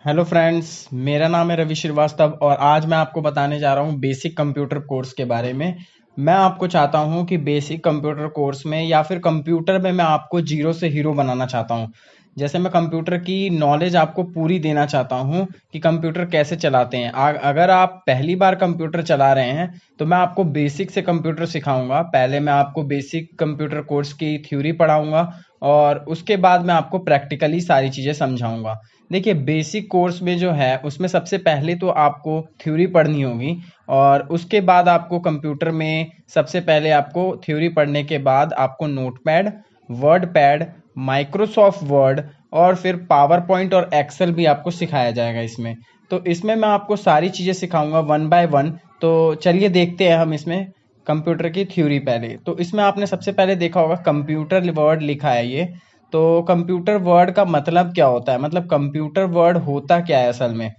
Hello friends, मेरा नाम है रवि श्रीवास्तव और आज मैं आपको बताने जा रहा हूँ बेसिक कंप्यूटर कोर्स के बारे में। मैं आपको चाहता हूँ कि बेसिक कंप्यूटर कोर्स में या फिर कंप्यूटर में मैं आपको जीरो से हीरो बनाना चाहता हूँ। जैसे मैं कंप्यूटर की नॉलेज आपको पूरी देना चाहता हूँ कि कंप्यूटर कैसे चलाते हैं। अगर आप पहली बार कंप्यूटर चला रहे हैं तो मैं आपको बेसिक से कंप्यूटर सिखाऊंगा। पहले मैं आपको बेसिक कंप्यूटर कोर्स की थ्योरी पढ़ाऊंगा और उसके बाद मैं आपको प्रैक्टिकली सारी चीज़ें समझाऊंगा। देखिए, बेसिक कोर्स में जो है उसमें सबसे पहले तो आपको थ्योरी पढ़नी होगी और उसके बाद आपको कंप्यूटर में सबसे पहले आपको थ्योरी पढ़ने के बाद आपको notepad, word pad, Microsoft word और फिर पावर पॉइंट और एक्सेल भी आपको सिखाया जाएगा इसमें। तो इसमें मैं आपको सारी चीज़ें सिखाऊंगा वन बाय वन। तो चलिए देखते हैं हम इसमें कंप्यूटर की थ्योरी। पहले तो इसमें आपने सबसे पहले देखा होगा कंप्यूटर वर्ड लिखा है ये। तो कंप्यूटर वर्ड का मतलब क्या होता है, मतलब कंप्यूटर वर्ड होता क्या है असल में।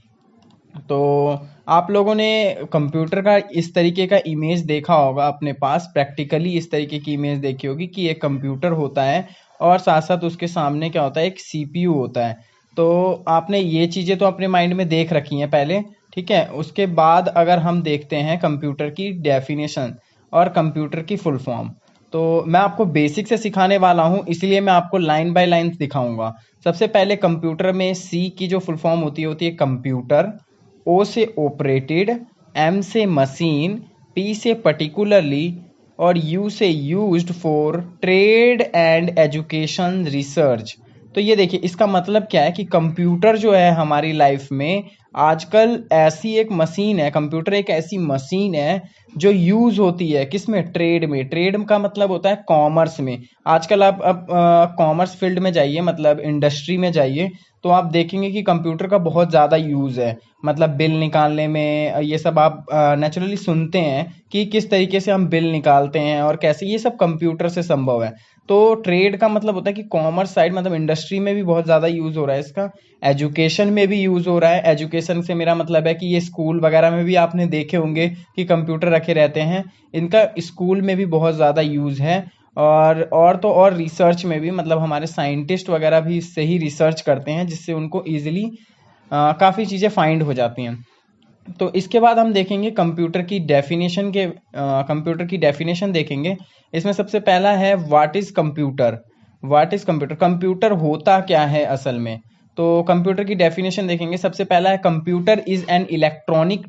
तो आप लोगों ने कंप्यूटर का इस तरीके का इमेज देखा होगा अपने पास, प्रैक्टिकली इस तरीके की इमेज देखी होगी कि एक कंप्यूटर होता है और साथ साथ उसके सामने क्या होता है, एक सीपीयू होता है। तो आपने ये चीज़ें तो अपने माइंड में देख रखी हैं पहले, ठीक है। उसके बाद अगर हम देखते हैं कंप्यूटर की डेफिनेशन और कंप्यूटर की फुल फॉर्म, तो मैं आपको बेसिक से सिखाने वाला हूं, इसलिए मैं आपको लाइन बाय लाइन दिखाऊंगा। सबसे पहले कंप्यूटर में सी की जो फुल फॉर्म होती है कंप्यूटर, ओ से ऑपरेटेड, एम से मशीन, पी से पर्टिकुलरली और यू से used for trade and education research. तो ये देखिए, इसका मतलब क्या है कि कंप्यूटर जो है हमारी लाइफ में आजकल ऐसी एक मशीन है, कंप्यूटर एक ऐसी मशीन है जो यूज होती है किसमें, ट्रेड में। ट्रेड का मतलब होता है कॉमर्स में। आजकल आप अब कॉमर्स फील्ड में जाइए, मतलब इंडस्ट्री में जाइए, तो आप देखेंगे कि कंप्यूटर का बहुत ज़्यादा यूज़ है। मतलब बिल निकालने में ये सब आप नेचुरली सुनते हैं कि किस तरीके से हम बिल निकालते हैं और कैसे, ये सब कंप्यूटर से संभव है। तो ट्रेड का मतलब होता है कि कॉमर्स साइड, मतलब इंडस्ट्री में भी बहुत ज़्यादा यूज़ हो रहा है इसका। एजुकेशन में भी यूज़ हो रहा है। एजुकेशन से मेरा मतलब है कि ये स्कूल वगैरह में भी आपने देखे होंगे कि कंप्यूटर रखे रहते हैं। इनका स्कूल में भी बहुत ज़्यादा यूज़ है। और तो और रिसर्च में भी, मतलब हमारे साइंटिस्ट वगैरह भी इससे ही रिसर्च करते हैं जिससे उनको ईजिली काफ़ी चीज़ें फाइंड हो जाती हैं। तो इसके बाद हम देखेंगे कंप्यूटर की डेफिनेशन देखेंगे। इसमें सबसे पहला है what is computer. What is computer, computer होता क्या है असल में। तो कंप्यूटर की डेफिनेशन देखेंगे। सबसे पहला है computer is an electronic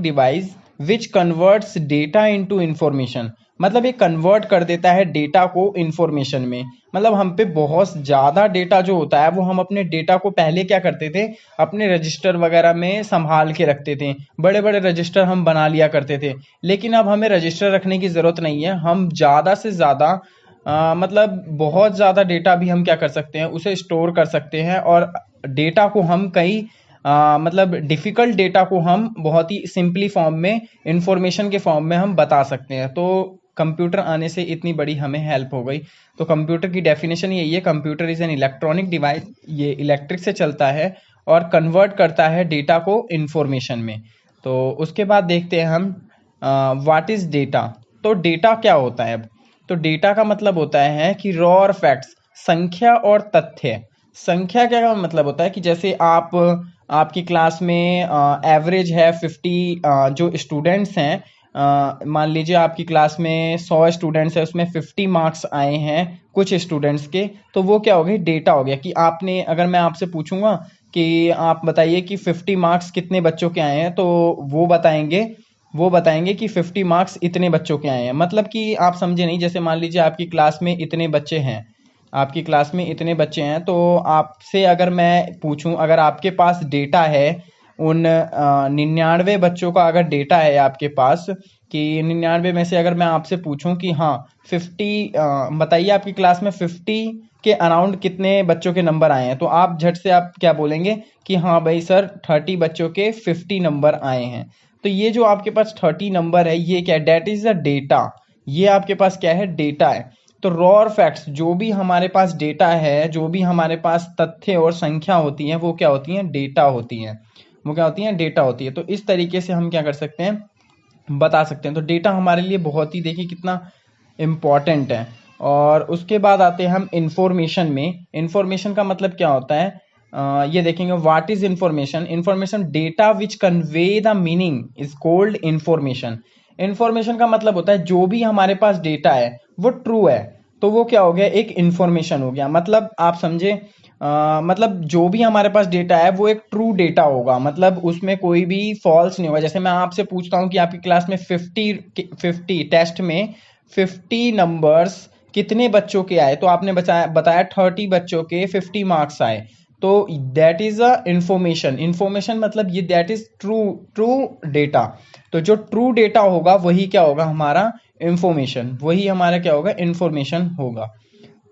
device which converts data into information. मतलब ये कन्वर्ट कर देता है डेटा को इंफॉर्मेशन में। मतलब हम पे बहुत ज़्यादा डेटा जो होता है वो हम अपने डेटा को पहले क्या करते थे, अपने रजिस्टर वगैरह में संभाल के रखते थे। बड़े बड़े रजिस्टर हम बना लिया करते थे। लेकिन अब हमें रजिस्टर रखने की ज़रूरत नहीं है। हम ज़्यादा से ज़्यादा मतलब बहुत ज़्यादा डेटा भी हम क्या कर सकते हैं, उसे स्टोर कर सकते हैं। और डेटा को हम कई मतलब डिफ़िकल्ट डेटा को हम बहुत ही सिंपली फॉर्म में, इंफॉर्मेशन के फॉर्म में हम बता सकते हैं। तो कंप्यूटर आने से इतनी बड़ी हमें हेल्प हो गई। तो कंप्यूटर की डेफिनेशन यही है, computer is an electronic device, ये इलेक्ट्रिक से चलता है और कन्वर्ट करता है डेटा को इंफॉर्मेशन में। तो उसके बाद देखते हैं हम व्हाट इज़ डेटा। तो डेटा क्या होता है अब। तो डेटा का मतलब होता है कि रॉ और फैक्ट्स, संख्या और तथ्य। संख्या क्या का मतलब होता है कि जैसे आपकी क्लास में एवरेज है 50, जो स्टूडेंट्स हैं, मान लीजिए आपकी क्लास में 100 स्टूडेंट्स है, उसमें 50 मार्क्स आए हैं कुछ स्टूडेंट्स के। तो वो क्या हो गया, डेटा हो गया। कि आपने, अगर मैं आपसे पूछूंगा कि आप बताइए कि 50 मार्क्स कितने बच्चों के आए हैं, तो वो बताएंगे कि 50 मार्क्स इतने बच्चों के आए हैं। मतलब कि आप समझे नहीं। जैसे मान लीजिए आपकी क्लास में इतने बच्चे हैं, तो आपसे अगर मैं पूछूं, अगर आपके पास डेटा है उन 99 बच्चों का, अगर डेटा है आपके पास कि 99 में से अगर मैं आपसे पूछूं कि हाँ 50, बताइए आपकी क्लास में 50 के अराउंड कितने बच्चों के नंबर आए हैं, तो आप झट से आप क्या बोलेंगे कि हाँ भाई सर 30 बच्चों के 50 नंबर आए हैं। तो ये जो आपके पास 30 नंबर है, ये क्या है, डेट इज द डेटा। ये आपके पास क्या है, डेटा है। तो रॉ और फैक्ट्स, जो भी हमारे पास डेटा है, जो भी हमारे पास तथ्य और संख्या होती हैं, वो क्या होती हैं, डेटा होती हैं। वो क्या होती हैं, डेटा होती है। तो इस तरीके से हम क्या कर सकते हैं, बता सकते हैं। तो डेटा हमारे लिए बहुत ही, देखिए कितना इम्पॉर्टेंट है। और उसके बाद आते हैं हम इंफॉर्मेशन में। इंफॉर्मेशन का मतलब क्या होता है, ये देखेंगे what is information. Information data which convey the meaning is called information. Information का मतलब होता है जो भी हमारे पास डेटा है वो ट्रू है तो वो क्या हो गया, एक इंफॉर्मेशन हो गया। मतलब आप समझे, मतलब जो भी हमारे पास डेटा है वो एक ट्रू डेटा होगा, मतलब उसमें कोई भी फॉल्स नहीं होगा। जैसे मैं आपसे पूछता हूँ कि आपकी क्लास में 50 टेस्ट में 50 नंबर्स कितने बच्चों के आए, तो आपने बताया 30 बच्चों के 50 मार्क्स आए, तो that is a information. Information मतलब ये that is true true data. तो जो ट्रू डेटा होगा वही क्या होगा, हमारा इंफॉर्मेशन, वही हमारा क्या होगा, इंफॉर्मेशन होगा।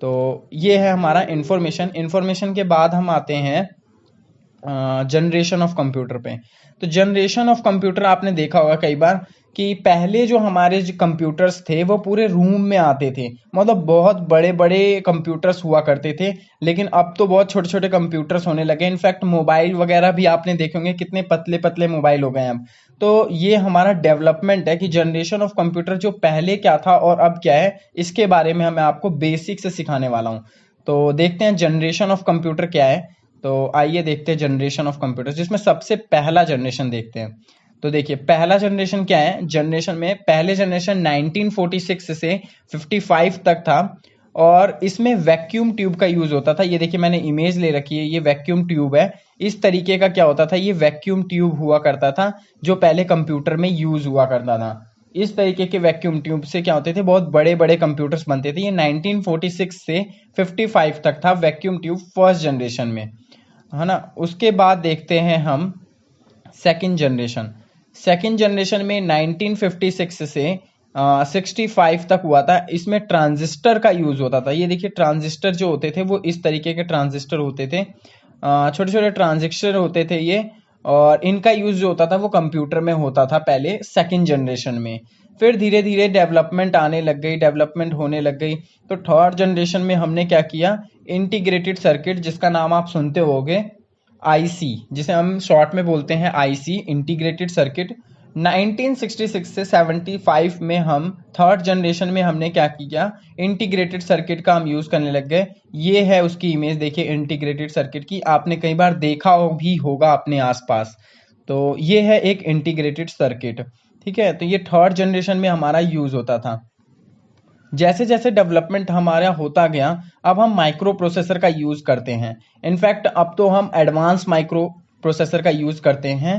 तो ये है हमारा इंफॉर्मेशन। इंफॉर्मेशन के बाद हम आते हैं जनरेशन ऑफ कंप्यूटर पे। तो जनरेशन ऑफ कंप्यूटर आपने देखा होगा कई बार कि पहले जो हमारे जो कंप्यूटर्स थे वो पूरे रूम में आते थे, मतलब बहुत बड़े बड़े कंप्यूटर्स हुआ करते थे। लेकिन अब तो बहुत छोटे छोटे कंप्यूटर्स होने लगे। इनफैक्ट मोबाइल वगैरह भी आपने देखे होंगे कितने पतले पतले मोबाइल हो गए हैं अब। तो ये हमारा डेवलपमेंट है कि जनरेशन ऑफ कंप्यूटर जो पहले क्या था और अब क्या है, इसके बारे में मैं आपको बेसिक से सिखाने वाला हूँ। तो देखते हैं जनरेशन ऑफ कंप्यूटर क्या है। तो आइए देखते हैं जनरेशन ऑफ कंप्यूटर, जिसमें सबसे पहला जनरेशन देखते हैं। तो देखिए पहला जनरेशन क्या है, जनरेशन में पहले जनरेशन 1946 से 55 तक था और इसमें वैक्यूम ट्यूब का यूज होता था। ये देखिए मैंने इमेज ले रखी है, ये वैक्यूम ट्यूब है। इस तरीके का क्या होता था, ये वैक्यूम ट्यूब हुआ करता था जो पहले कंप्यूटर में यूज हुआ करता था। इस तरीके के वैक्यूम ट्यूब से क्या होते थे, बहुत बड़े बड़े कंप्यूटर्स बनते थे। ये 1946 से 55 तक था वैक्यूम ट्यूब फर्स्ट जनरेशन में, है ना। उसके बाद देखते हैं हम सेकंड जनरेशन। सेकंड जनरेशन में 1956 से 65 तक हुआ था। इसमें ट्रांजिस्टर का यूज होता था। ये देखिए ट्रांजिस्टर जो होते थे वो इस तरीके के ट्रांजिस्टर होते थे, छोटे छोटे ट्रांजिस्टर होते थे ये, और इनका यूज जो होता था वो कंप्यूटर में होता था पहले सेकंड जनरेशन में। फिर धीरे धीरे डेवलपमेंट आने लग गई, डेवलपमेंट होने लग गई। तो थर्ड जनरेशन में हमने क्या किया, इंटीग्रेटेड सर्किट, जिसका नाम आप सुनते होंगे आईसी, जिसे हम शॉर्ट में बोलते हैं आईसी, इंटीग्रेटेड सर्किट। 1966 से 75 में हम थर्ड जनरेशन में हमने क्या किया, इंटीग्रेटेड सर्किट का हम यूज करने लग गए। ये है उसकी इमेज, देखिए इंटीग्रेटेड सर्किट की, आपने कई बार देखा भी होगा अपने आसपास। तो ये है एक इंटीग्रेटेड सर्किट, ठीक है। तो ये थर्ड जनरेशन में हमारा यूज होता था। जैसे जैसे डेवलपमेंट हमारा होता गया, अब हम माइक्रो प्रोसेसर का यूज करते हैं। इनफैक्ट अब तो हम एडवांस माइक्रो प्रोसेसर का यूज करते हैं,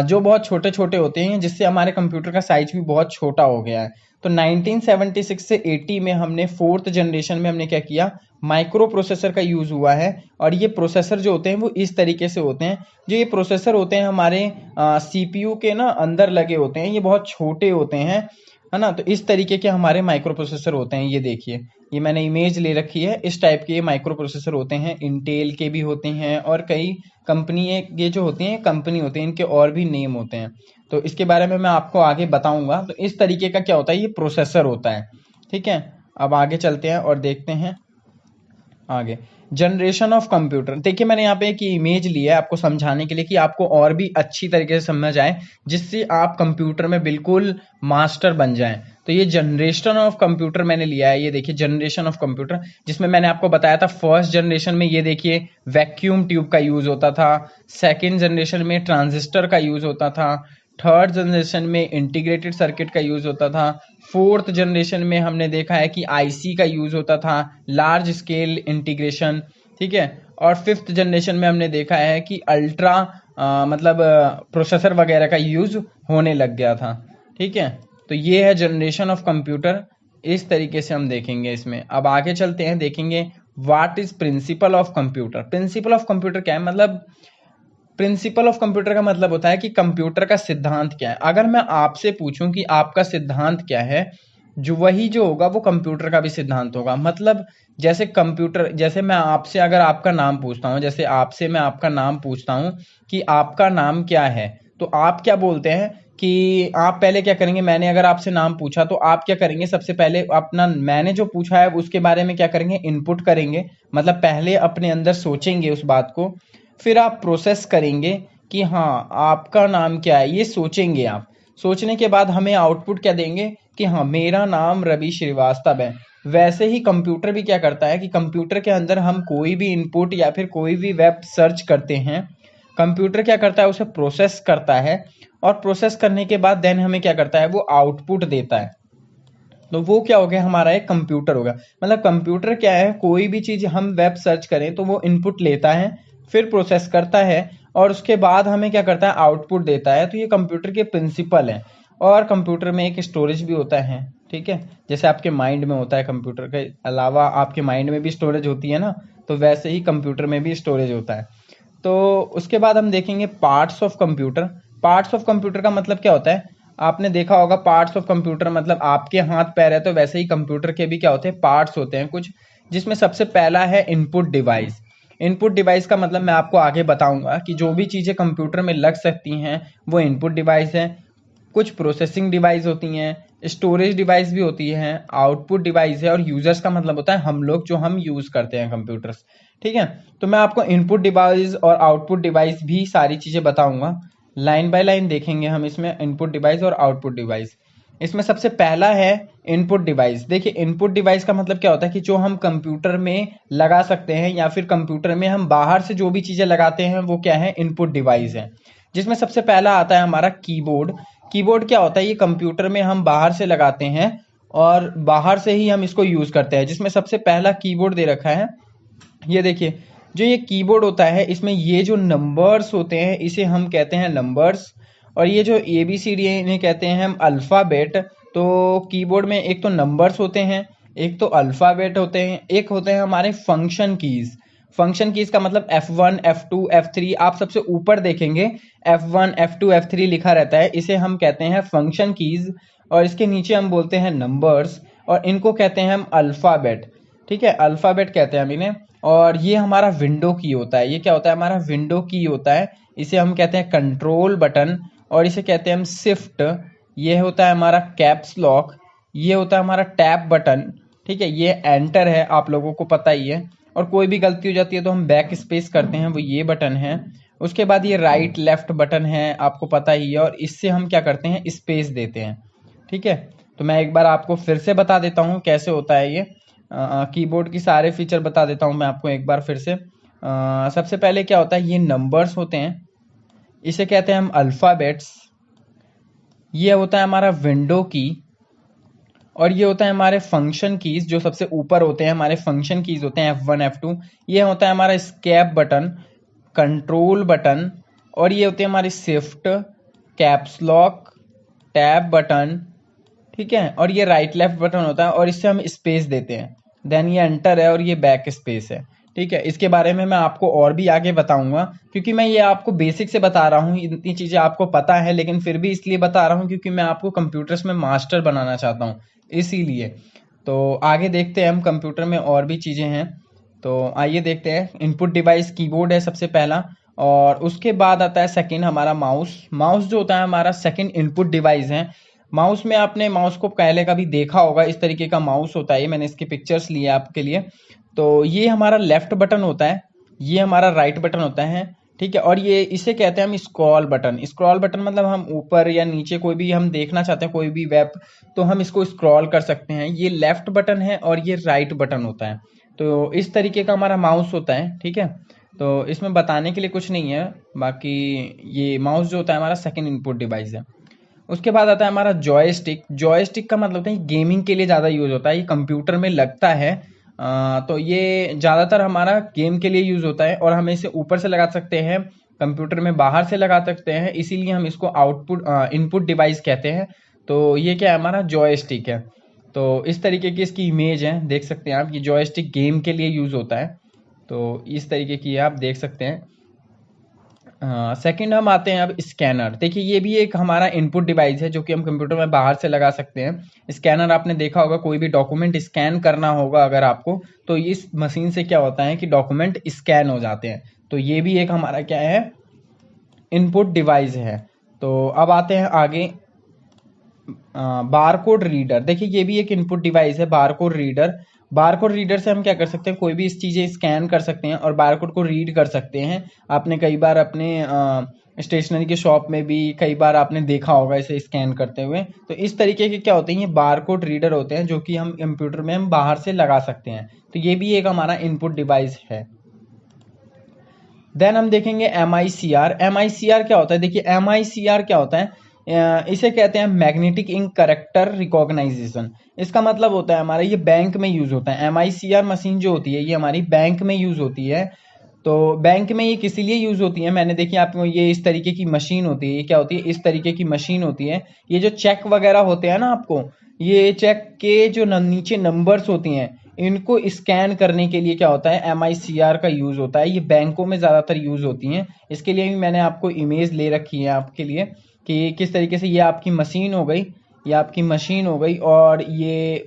जो बहुत छोटे छोटे होते हैं, जिससे हमारे कंप्यूटर का साइज भी बहुत छोटा हो गया है। तो 1976 से 80 में हमने फोर्थ जनरेशन में हमने क्या किया, माइक्रो प्रोसेसर का यूज हुआ है। और ये प्रोसेसर जो होते हैं वो इस तरीके से होते हैं, जो ये प्रोसेसर होते हैं हमारे सीपीयू के ना अंदर लगे होते हैं, ये बहुत छोटे होते हैं, है ना। तो इस तरीके के हमारे माइक्रो प्रोसेसर होते हैं। ये देखिए, ये मैंने इमेज ले रखी है, इस टाइप के ये माइक्रो प्रोसेसर होते हैं। इंटेल के भी होते हैं और कई कंपनी, ये जो होती हैं कंपनी होती है, इनके और भी नेम होते हैं। तो इसके बारे में मैं आपको आगे बताऊंगा। तो इस तरीके का क्या होता है, ये प्रोसेसर होता है, ठीक है। अब आगे चलते हैं और देखते हैं आगे जनरेशन ऑफ कंप्यूटर। देखिए मैंने यहाँ पे एक इमेज लिया है आपको समझाने के लिए कि आपको और भी अच्छी तरीके से समझ आए, जिससे आप कंप्यूटर में बिल्कुल मास्टर बन जाएं। तो ये जनरेशन ऑफ कंप्यूटर मैंने लिया है, ये देखिए जनरेशन ऑफ कंप्यूटर, जिसमें मैंने आपको बताया था फर्स्ट जनरेशन में ये देखिए वैक्यूम ट्यूब का यूज होता था, सेकेंड जनरेशन में ट्रांजिस्टर का यूज होता था, थर्ड जनरेशन में इंटीग्रेटेड सर्किट का यूज होता था, फोर्थ जनरेशन में हमने देखा है कि आईसी का यूज होता था, लार्ज स्केल इंटीग्रेशन, ठीक है। और फिफ्थ जनरेशन में हमने देखा है कि अल्ट्रा मतलब प्रोसेसर वगैरह का यूज होने लग गया था, ठीक है। तो ये है जनरेशन ऑफ कंप्यूटर, इस तरीके से हम देखेंगे इसमें। अब आगे चलते हैं, देखेंगे what is principle of computer. Principle of computer क्या है, मतलब प्रिंसिपल ऑफ कंप्यूटर का मतलब होता है कि कंप्यूटर का सिद्धांत क्या है। अगर मैं आपसे पूछूं कि आपका सिद्धांत क्या है, जो वही जो होगा वो कंप्यूटर का भी सिद्धांत होगा। मतलब जैसे कंप्यूटर, जैसे मैं आपसे अगर आपका नाम पूछता हूं, जैसे आपसे मैं आपका नाम पूछता हूं कि आपका नाम क्या है, तो आप क्या बोलते हैं कि आप पहले क्या करेंगे, मैंने अगर आपसे नाम पूछा तो आप क्या करेंगे, सबसे पहले अपना, मैंने जो पूछा है उसके बारे में क्या करेंगे, इनपुट करेंगे। मतलब पहले अपने अंदर सोचेंगे उस बात को, फिर आप प्रोसेस करेंगे कि हाँ आपका नाम क्या है, ये सोचेंगे आप। सोचने के बाद हमें आउटपुट क्या देंगे कि हाँ मेरा नाम रवि श्रीवास्तव है। वैसे ही कंप्यूटर भी क्या करता है कि कंप्यूटर के अंदर हम कोई भी इनपुट या फिर कोई भी वेब सर्च करते हैं, कंप्यूटर क्या करता है, उसे प्रोसेस करता है, और प्रोसेस करने के बाद देन हमें क्या करता है, वो आउटपुट देता है। तो वो क्या हो गया, हमारा एक कंप्यूटर होगा। मतलब कंप्यूटर क्या है, कोई भी चीज हम वेब सर्च करें तो वो इनपुट लेता है, फिर प्रोसेस करता है, और उसके बाद हमें क्या करता है, आउटपुट देता है। तो ये कंप्यूटर के प्रिंसिपल है। और कंप्यूटर में एक स्टोरेज भी होता है, ठीक है, जैसे आपके माइंड में होता है, कंप्यूटर के अलावा आपके माइंड में भी स्टोरेज होती है ना, तो वैसे ही कंप्यूटर में भी स्टोरेज होता है। तो उसके बाद हम देखेंगे parts of computer. Parts of computer का मतलब क्या होता है, आपने देखा होगा पार्ट्स ऑफ कंप्यूटर मतलब आपके हाथ पैर है, तो वैसे ही कंप्यूटर के भी क्या होते हैं, पार्ट्स होते हैं कुछ, जिसमें सबसे पहला है इनपुट डिवाइस। इनपुट डिवाइस का मतलब मैं आपको आगे बताऊंगा कि जो भी चीज़ें कंप्यूटर में लग सकती हैं वो इनपुट डिवाइस है। कुछ प्रोसेसिंग डिवाइस होती हैं, स्टोरेज डिवाइस भी होती है, आउटपुट डिवाइस है, और यूजर्स का मतलब होता है हम लोग, जो हम यूज करते हैं कंप्यूटर्स। ठीक है, तो मैं आपको इनपुट डिवाइस और आउटपुट डिवाइस भी सारी चीजें बताऊंगा, लाइन बाय लाइन देखेंगे हम इसमें इनपुट डिवाइस और आउटपुट डिवाइस। इसमें सबसे पहला है इनपुट डिवाइस। देखिए इनपुट डिवाइस का मतलब क्या होता है कि जो हम कंप्यूटर में लगा सकते हैं, या फिर कंप्यूटर में हम बाहर से जो भी चीजें लगाते हैं वो क्या है, इनपुट डिवाइस है। जिसमें सबसे पहला आता है हमारा कीबोर्ड। कीबोर्ड क्या होता है, ये कंप्यूटर में हम बाहर से लगाते हैं और बाहर से ही हम इसको यूज करते हैं। जिसमें सबसे पहला कीबोर्ड दे रखा है, ये देखिए, जो ये कीबोर्ड होता है इसमें ये जो नंबर्स होते हैं इसे हम कहते हैं नंबर्स, और ये जो ABCD है इन्हें कहते हैं हम अल्फाबेट। तो कीबोर्ड में एक तो नंबर्स होते हैं, एक तो अल्फाबेट होते हैं, एक होते हैं हमारे फंक्शन कीज। फंक्शन कीज का मतलब F1 F2 F3, आप सबसे ऊपर देखेंगे F1 F2 F3 लिखा रहता है, इसे हम कहते हैं फंक्शन कीज। और इसके नीचे हम बोलते हैं नंबर्स, और इनको कहते हैं हम अल्फाबेट। ठीक है, अल्फाबेट कहते हैं हम इन्हें। और ये हमारा विंडो की होता है, ये क्या होता है, हमारा विंडो की होता है, इसे हम कहते हैं कंट्रोल बटन, और इसे कहते हैं हम शिफ्ट। ये होता है हमारा कैप्स लॉक, ये होता है हमारा टैब बटन। ठीक है, ये एंटर है, आप लोगों को पता ही है। और कोई भी गलती हो जाती है तो हम बैक स्पेस करते हैं, वो ये बटन है। उसके बाद ये राइट लेफ्ट बटन है, आपको पता ही है, और इससे हम क्या करते हैं, स्पेस देते हैं। ठीक है, तो मैं एक बार आपको फिर से बता देता हूँ कैसे होता है ये। कीबोर्ड की सारे फीचर बता देता हूँ मैं आपको एक बार फिर से। सबसे पहले क्या होता है, ये नंबर्स होते हैं, इसे कहते हैं हम अल्फाबेट्स। ये होता है हमारा विंडो की, और ये होता है हमारे फंक्शन कीज, जो सबसे ऊपर होते हैं हमारे फंक्शन कीज होते हैं F1 F2। ये होता है हमारा स्केप बटन, कंट्रोल बटन, और ये होते हैं हमारी shift, caps lock, tab button. ठीक है, और ये राइट लेफ्ट बटन होता है, और इससे हम स्पेस देते हैं। देन ये एंटर है, और ये बैक स्पेस है। ठीक है, इसके बारे में मैं आपको और भी आगे बताऊंगा, क्योंकि मैं ये आपको बेसिक से बता रहा हूँ, इतनी चीजें आपको पता है, लेकिन फिर भी इसलिए बता रहा हूँ क्योंकि मैं आपको कंप्यूटर्स में मास्टर बनाना चाहता हूँ, इसीलिए। तो आगे देखते हैं हम, कंप्यूटर में और भी चीजें हैं। तो आइए देखते हैं। इनपुट डिवाइस कीबोर्ड है सबसे पहला, और उसके बाद आता है सेकंड हमारा माउस। माउस जो होता है हमारा सेकंड इनपुट डिवाइस है। माउस में आपने माउस को पहले कभी देखा होगा, इस तरीके का माउस होता है, मैंने इसके पिक्चर्स लिए आपके लिए। तो ये हमारा लेफ्ट बटन होता है, ये हमारा राइट बटन होता है। ठीक है, और ये इसे कहते हैं हम स्क्रॉल बटन। स्क्रॉल बटन मतलब हम ऊपर या नीचे कोई भी हम देखना चाहते हैं, कोई भी वेब, तो हम इसको स्क्रॉल कर सकते हैं। ये लेफ्ट बटन है, और ये राइट बटन होता है। तो इस तरीके का हमारा माउस होता है। ठीक है, तो इसमें बताने के लिए कुछ नहीं है, बाकी ये माउस जो होता है हमारा सेकंड इनपुट डिवाइस है। उसके बाद आता है हमारा जॉयस्टिक। जॉयस्टिक का मतलब होता है गेमिंग के लिए ज़्यादा यूज होता है, ये कंप्यूटर में लगता है। तो ये ज़्यादातर हमारा गेम के लिए यूज होता है, और हम इसे ऊपर से लगा सकते हैं, कंप्यूटर में बाहर से लगा सकते हैं, इसीलिए हम इसको आउटपुट इनपुट डिवाइस कहते हैं। तो ये क्या है, हमारा जॉयस्टिक है। तो इस तरीके की इसकी इमेज है, देख सकते हैं आप, ये जॉयस्टिक गेम के लिए यूज होता है। तो इस तरीके की आप देख सकते हैं। सेकंड हम आते हैं अब स्कैनर। देखिए ये भी एक हमारा इनपुट डिवाइस है, जो कि हम कंप्यूटर में बाहर से लगा सकते हैं। स्कैनर आपने देखा होगा, कोई भी डॉक्यूमेंट स्कैन करना होगा अगर आपको, तो इस मशीन से क्या होता है कि डॉक्यूमेंट स्कैन हो जाते हैं। तो ये भी एक हमारा क्या है, इनपुट डिवाइस है। तो अब आते हैं आगे, बारकोड रीडर। देखिए ये भी एक इनपुट डिवाइस है, बारकोड रीडर। बारकोड रीडर से हम क्या कर सकते हैं, कोई भी इस चीज़ें स्कैन कर सकते हैं और बारकोड को रीड कर सकते हैं। आपने कई बार अपने स्टेशनरी के शॉप में भी कई बार आपने देखा होगा इसे स्कैन करते हुए। तो इस तरीके के क्या होते हैं, ये बारकोड रीडर होते हैं जो कि हम कंप्यूटर में हम बाहर से लगा सकते हैं। तो ये भी एक हमारा इनपुट डिवाइस है। देन हम देखेंगे MICR। MICR क्या होता है, देखिए MICR क्या होता है, इसे कहते हैं मैग्नेटिक इंक कैरेक्टर रिकॉग्नाइजेशन। इसका मतलब होता है हमारा ये बैंक में यूज होता है। MICR मशीन जो होती है ये हमारी बैंक में यूज होती है। तो बैंक में ये किस लिए यूज होती है, मैंने देखिए आपको ये इस तरीके की मशीन होती है, ये क्या होती है, इस तरीके की मशीन होती है। ये जो चेक वगैरह होते हैं ना, आपको ये चेक के जो नीचे नंबर्स होती हैं इनको स्कैन करने के लिए क्या होता है, MICR का यूज होता है। ये बैंकों में ज्यादातर यूज होती हैं। इसके लिए भी मैंने आपको इमेज ले रखी है आपके लिए कि किस तरीके से ये आपकी मशीन हो गई, ये आपकी मशीन हो गई। और ये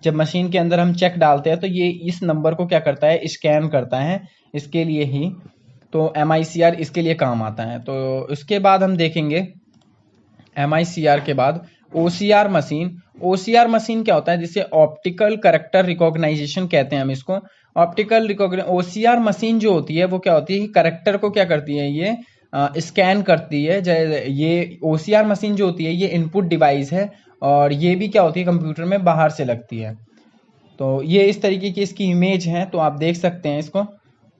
जब मशीन के अंदर हम चेक डालते हैं तो ये इस नंबर को क्या करता है, स्कैन करता है। इसके लिए ही तो MICR इसके लिए काम आता है। तो इसके बाद हम देखेंगे MICR के बाद OCR मशीन। OCR मशीन क्या होता है, जिसे ऑप्टिकल कैरेक्टर रिकॉग्नाइजेशन कहते हैं हम इसको। ऑप्टिकल OCR मशीन जो होती है वो क्या होती है, कैरेक्टर को क्या करती है, ये स्कैन करती है। ये OCR मशीन जो होती है ये इनपुट डिवाइस है और ये भी क्या होती है, कंप्यूटर में बाहर से लगती है। तो ये इस तरीके की इसकी इमेज है, तो आप देख सकते हैं इसको,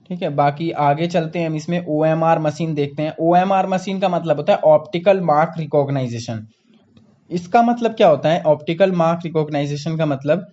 ठीक है। बाकी आगे चलते हैं हम इसमें OMR मशीन देखते हैं। OMR मशीन का मतलब होता है ऑप्टिकल मार्क रिकॉग्नाइजेशन। इसका मतलब क्या होता है, ऑप्टिकल मार्क रिकॉग्नाइजेशन का मतलब,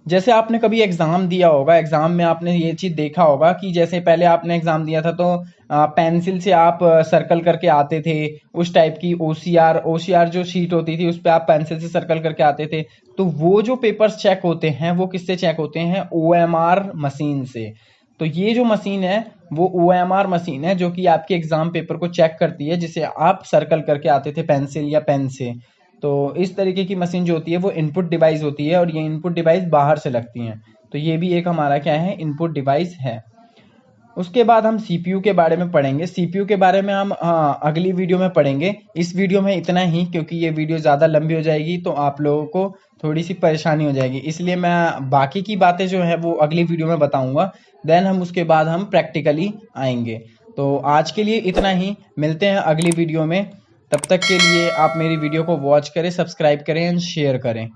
जैसे आपने कभी एग्जाम दिया होगा, एग्जाम में आपने ये चीज देखा होगा कि जैसे पहले आपने एग्जाम दिया था तो पेंसिल से आप सर्कल करके आते थे, उस टाइप की OCR जो शीट होती थी उस पर आप पेंसिल से सर्कल करके आते थे। तो वो जो पेपर्स चेक होते हैं वो किससे चेक होते हैं, OMR मशीन से। तो ये जो मशीन है वो OMR मशीन है जो कि आपके एग्जाम पेपर को चेक करती है, जिसे आप सर्कल करके आते थे पेंसिल या पेन से। तो इस तरीके की मशीन जो होती है वो इनपुट डिवाइस होती है और ये इनपुट डिवाइस बाहर से लगती हैं। तो ये भी एक हमारा क्या है, इनपुट डिवाइस है। उसके बाद हम CPU के बारे में पढ़ेंगे। CPU के बारे में हम अगली वीडियो में पढ़ेंगे। इस वीडियो में इतना ही, क्योंकि ये वीडियो ज़्यादा लंबी हो जाएगी तो आप लोगों को थोड़ी सी परेशानी हो जाएगी, इसलिए मैं बाकी की बातें जो है वो अगली वीडियो में बताऊंगा। देन हम उसके बाद हम प्रैक्टिकली आएंगे। तो आज के लिए इतना ही, मिलते हैं अगली वीडियो में। तब तक के लिए आप मेरी वीडियो को वॉच करें, सब्सक्राइब करें एंड शेयर करें।